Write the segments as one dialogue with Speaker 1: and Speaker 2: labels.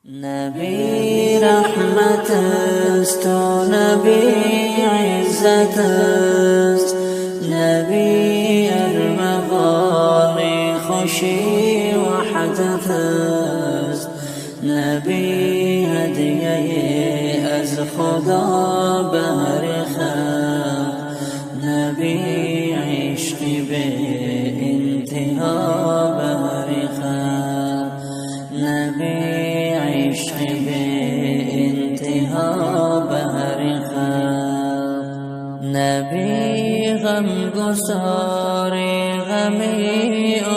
Speaker 1: نبی رحمت است و نبی عزت است، نبی ارمغان خوشی وحدت است، نبی هدیه از خدا بهر خلق، نبی عشقی به انتها بهر خلق، نبی عشقی به انتها بهر خلق، نبی غمگسار غم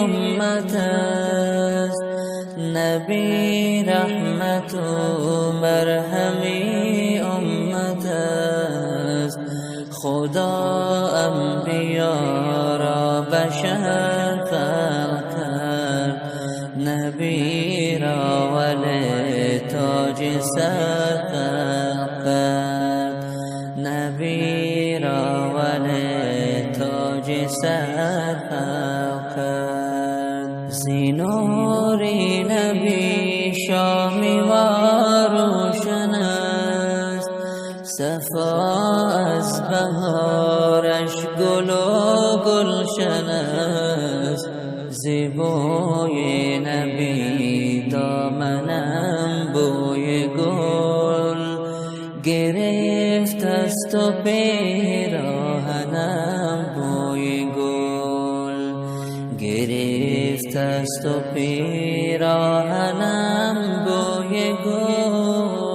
Speaker 1: امت است، نبی رحمت و مرهم امت است، خدا انبیا را بشر خلق کرد، نبی را ولی تاج سر خلق کرد، نبی را ولی تاج سر خلق کرد. زینوری نبی شامی و روشن است، صفا از بهارش گل و گلشن است، زیبای نبی دامنم بوی گل گرفت است و پیراهنم بوی گل گرفت است و پیراهنم بوی گل.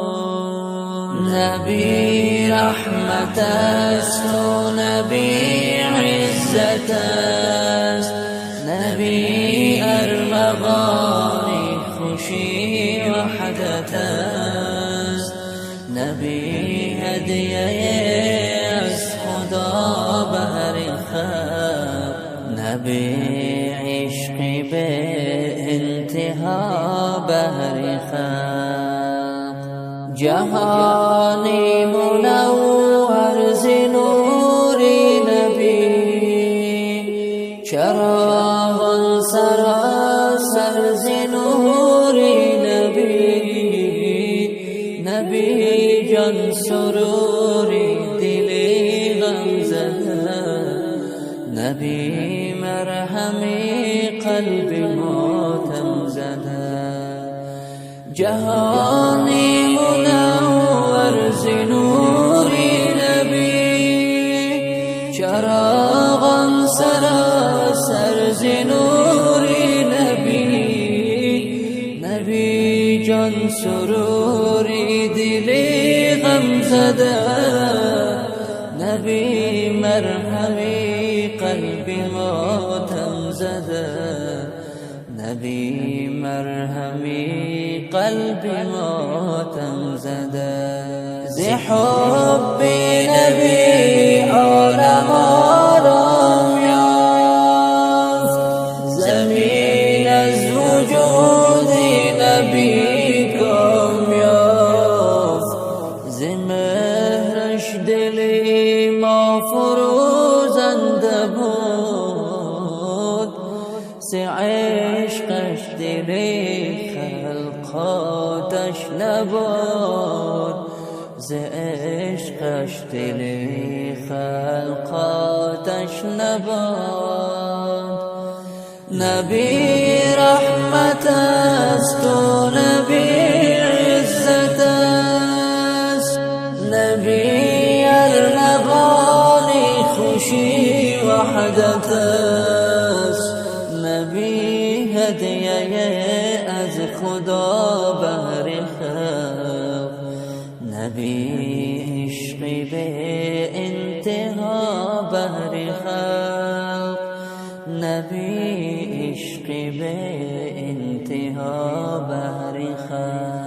Speaker 1: نبی رحمت است و نبی عزت است، نبی ارمغان خوشی وحدت است، نبی هدیه از خدا بهر خلق، نبی عشقی به انتها بهر خلق. جهانی منور ز نوری نبی، چراغان سراسر ز نوری نبی، نبی جان سروری دلی غم زده، نبی مرهمی قلب ماتم زده. جهانی منور ز نوری نبی، چراغان سراسر ز نوری نبی، نبی جان سروری دلی غم زده، نبی مرهمی قلب ماتم زده، نبی مرهمی قلب ماتم زده. ز حب نبی عالم آرام یافت، زمین از وجود نبی کام یافت، ز مهرش دلی ما فروزنده بود، ز عشقش دلی خلقاتش نبود، ز عشقش دلی خلقاتش نبود. نبی رحمت است و نبی عزت است، نبی ارمغان خوشی وحدت است، نبی هدیه از خدا بهر خلق، نبی عشقی به انتها بهر خلق، نبی عشقی به انتها بهر خلق.